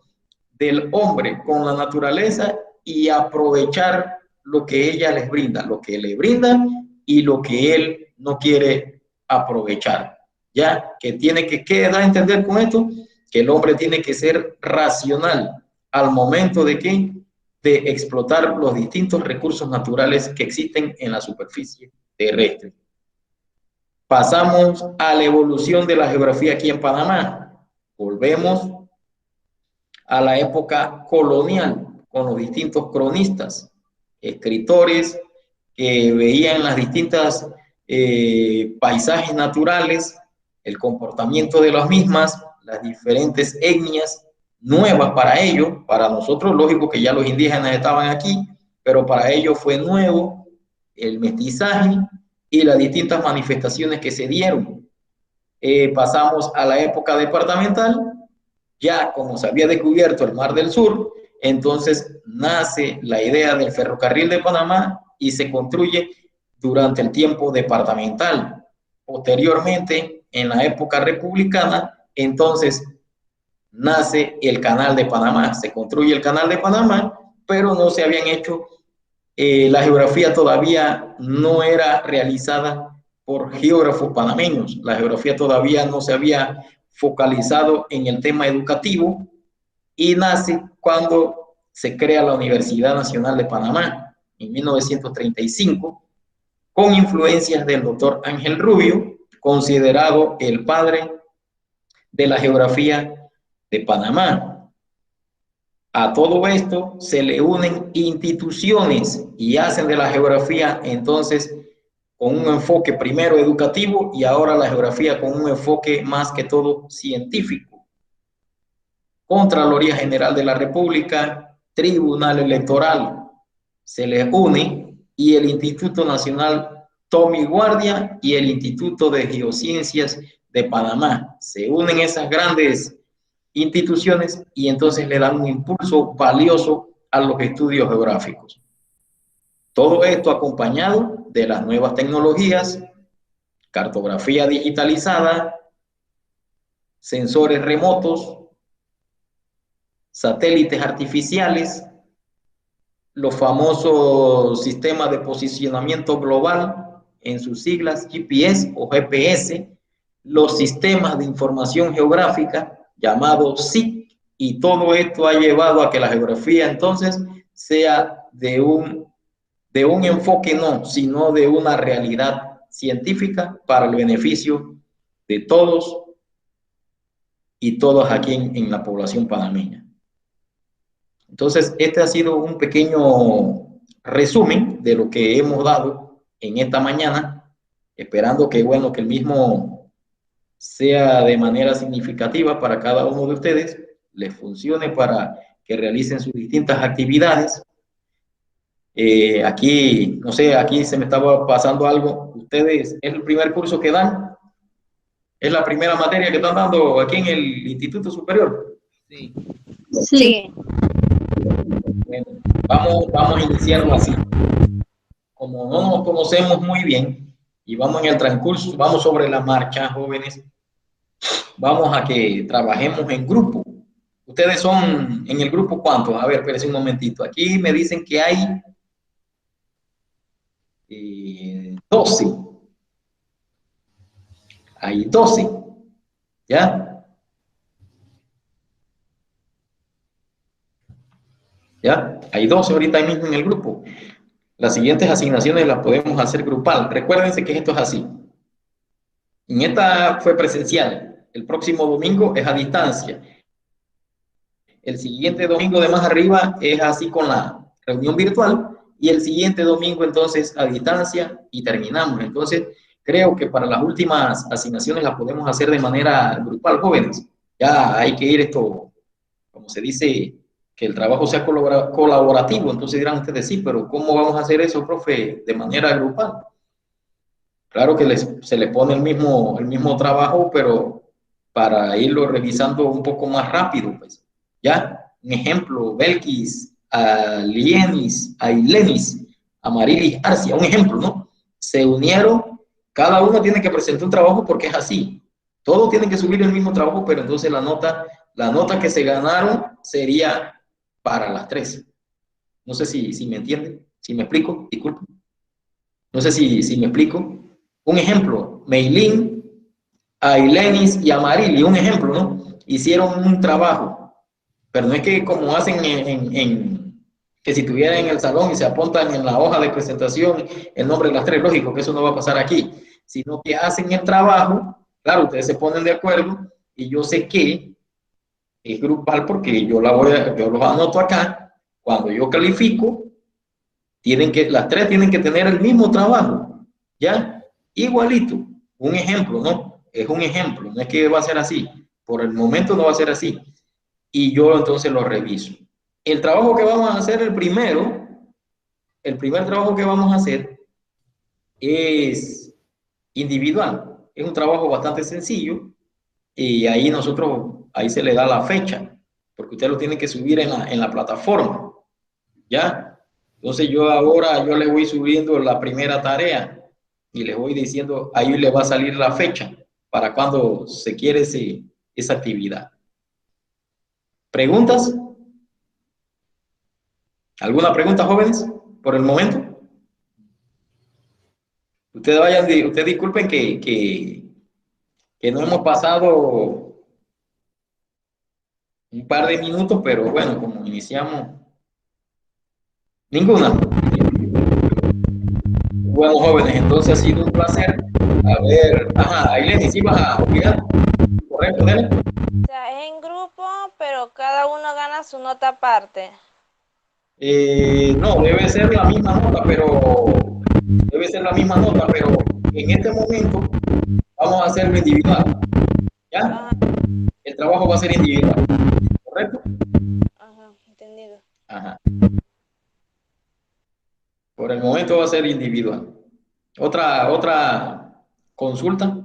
del hombre con la naturaleza y aprovechar lo que ella les brinda, lo que le brinda y lo que él no quiere aprovechar. Ya que tiene que dar a entender con esto que el hombre tiene que ser racional al momento de explotar los distintos recursos naturales que existen en la superficie terrestre. Pasamos a la evolución de la geografía aquí en Panamá. Volvemos a la época colonial con los distintos cronistas, escritores que veían las distintas paisajes naturales, el comportamiento de las mismas, las diferentes etnias nuevas para ellos. Para nosotros, lógico que ya los indígenas estaban aquí, pero para ellos fue nuevo el mestizaje y las distintas manifestaciones que se dieron. Pasamos a la época departamental. Ya como se había descubierto el Mar del Sur, entonces nace la idea del ferrocarril de Panamá y se construye durante el tiempo departamental. Posteriormente, en la época republicana, entonces nace el Canal de Panamá. Se construye el Canal de Panamá, pero no se habían hecho, la geografía todavía no era realizada por geógrafos panameños. La geografía todavía no se había focalizado en el tema educativo, y nace cuando se crea la Universidad Nacional de Panamá en 1935, con influencias del doctor Ángel Rubio, considerado el padre de la geografía de Panamá. A todo esto se le unen instituciones y hacen de la geografía entonces con un enfoque primero educativo y ahora la geografía con un enfoque más que todo científico. Contraloría General de la República, Tribunal Electoral, se les une, y el Instituto Nacional Tommy Guardia y el Instituto de Geociencias de Panamá. Se unen esas grandes instituciones y entonces le dan un impulso valioso a los estudios geográficos. Todo esto acompañado de las nuevas tecnologías, cartografía digitalizada, sensores remotos, satélites artificiales, los famosos sistemas de posicionamiento global, en sus siglas GPS o GPS, los sistemas de información geográfica llamados SIG, y todo esto ha llevado a que la geografía entonces sea de un enfoque no, sino de una realidad científica para el beneficio de todos y todas aquí en la población panameña. Entonces, este ha sido un pequeño resumen de lo que hemos dado en esta mañana, esperando que, bueno, que el mismo sea de manera significativa para cada uno de ustedes, les funcione para que realicen sus distintas actividades. Aquí, no sé, aquí se me estaba pasando algo. ¿Ustedes es el primer curso que dan? ¿Es la primera materia que están dando aquí en el Instituto Superior? Sí. Sí. Bueno, vamos a iniciarlo así. Como no nos conocemos muy bien y vamos en el transcurso, vamos sobre la marcha, jóvenes, vamos a que trabajemos en grupo. Ustedes son en el grupo, ¿cuántos? A ver, espérense un momentito. Aquí me dicen que hay 12. Hay 12. ¿Ya? ¿Ya? Hay 12 ahorita mismo en el grupo. Las siguientes asignaciones las podemos hacer grupal. Recuérdense que esto es así. En esta fue presencial. El próximo domingo es a distancia. El siguiente domingo de más arriba es así con la reunión virtual. Y el siguiente domingo entonces a distancia y terminamos. Entonces creo que para las últimas asignaciones las podemos hacer de manera grupal, jóvenes. Ya hay que ir esto, como se dice, que el trabajo sea colaborativo. Entonces dirán ustedes, sí, pero ¿cómo vamos a hacer eso, profe, de manera grupal? Claro que se le pone el mismo trabajo, pero para irlo revisando un poco más rápido, pues. ¿Ya? Un ejemplo, Belkis, a Lienis, a Ilenis, a Marilis Arcia, un ejemplo, ¿no? Se unieron, cada uno tiene que presentar un trabajo porque es así. Todos tienen que subir el mismo trabajo, pero entonces la nota que se ganaron sería para las tres. No sé si me entienden, si me explico, disculpen. No sé si me explico. Un ejemplo, Meilín, a Ilenis y a Marili, un ejemplo, ¿no? Hicieron un trabajo, pero no es que como hacen que si estuvieran en el salón y se apuntan en la hoja de presentación el nombre de las tres, lógico que eso no va a pasar aquí, sino que hacen el trabajo, claro, ustedes se ponen de acuerdo y yo sé que es grupal porque yo los anoto acá, cuando yo califico, las tres tienen que tener el mismo trabajo, ¿ya? Igualito, un ejemplo, ¿no? Es un ejemplo, no es que va a ser así, por el momento no va a ser así, y yo entonces lo reviso. El trabajo que vamos a hacer, el primer trabajo que vamos a hacer es individual, es un trabajo bastante sencillo, y ahí se le da la fecha, porque usted lo tiene que subir en la plataforma, ¿ya? Entonces yo le voy subiendo la primera tarea y le voy diciendo, ahí le va a salir la fecha para cuando se quiere esa actividad. ¿Preguntas? ¿Alguna pregunta, jóvenes? Por el momento. Ustedes disculpen que no hemos pasado un par de minutos, pero bueno, como iniciamos. Ninguna. Bueno, jóvenes, entonces ha sido un placer. A ver, Aileni, ¿sí vas a opinar? ¿Correcto, Nela? O sea, es en grupo, pero cada uno gana su nota aparte. No, debe ser la misma nota, pero en este momento vamos a hacerlo individual. ¿Ya? El trabajo va a ser individual. ¿Correcto? Ajá, entendido. Ajá. Por el momento va a ser individual. ¿Otra consulta?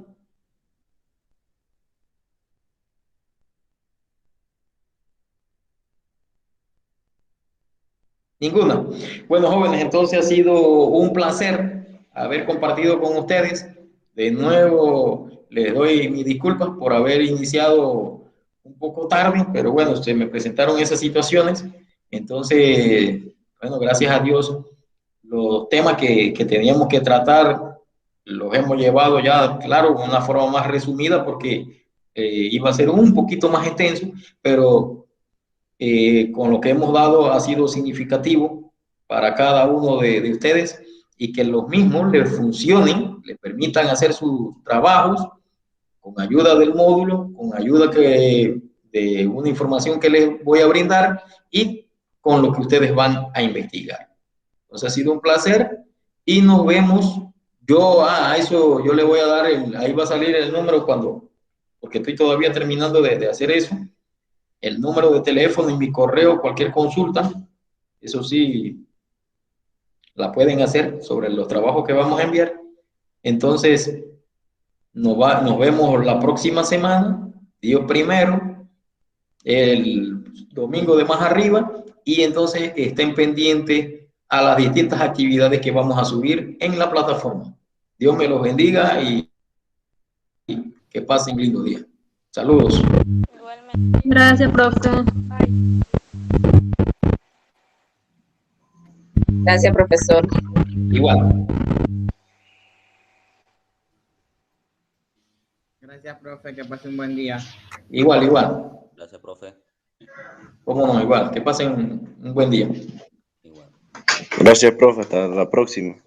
Ninguna. Bueno, jóvenes, entonces ha sido un placer haber compartido con ustedes. De nuevo, les doy mis disculpas por haber iniciado un poco tarde, pero bueno, se me presentaron esas situaciones. Entonces, bueno, gracias a Dios, los temas que teníamos que tratar los hemos llevado ya, claro, de una forma más resumida porque iba a ser un poquito más extenso, pero con lo que hemos dado ha sido significativo para cada uno de ustedes y que los mismos les funcionen, les permitan hacer sus trabajos con ayuda del módulo, con ayuda de una información que les voy a brindar y con lo que ustedes van a investigar. Entonces ha sido un placer y nos vemos. Eso yo le voy a dar, ahí va a salir el número porque estoy todavía terminando de hacer eso, el número de teléfono y mi correo, cualquier consulta, eso sí, la pueden hacer sobre los trabajos que vamos a enviar. Entonces, nos vemos la próxima semana, Dios primero, el domingo de más arriba, y entonces estén pendientes a las distintas actividades que vamos a subir en la plataforma. Dios me los bendiga y que pasen un lindo día. Saludos. Igualmente. Gracias, profe. Bye. Gracias, profesor. Igual. Gracias, profe, que pase un buen día. Igual, igual. Gracias, profe. Cómo no, igual. Que pasen un buen día. Igual. Gracias, profe. Hasta la próxima.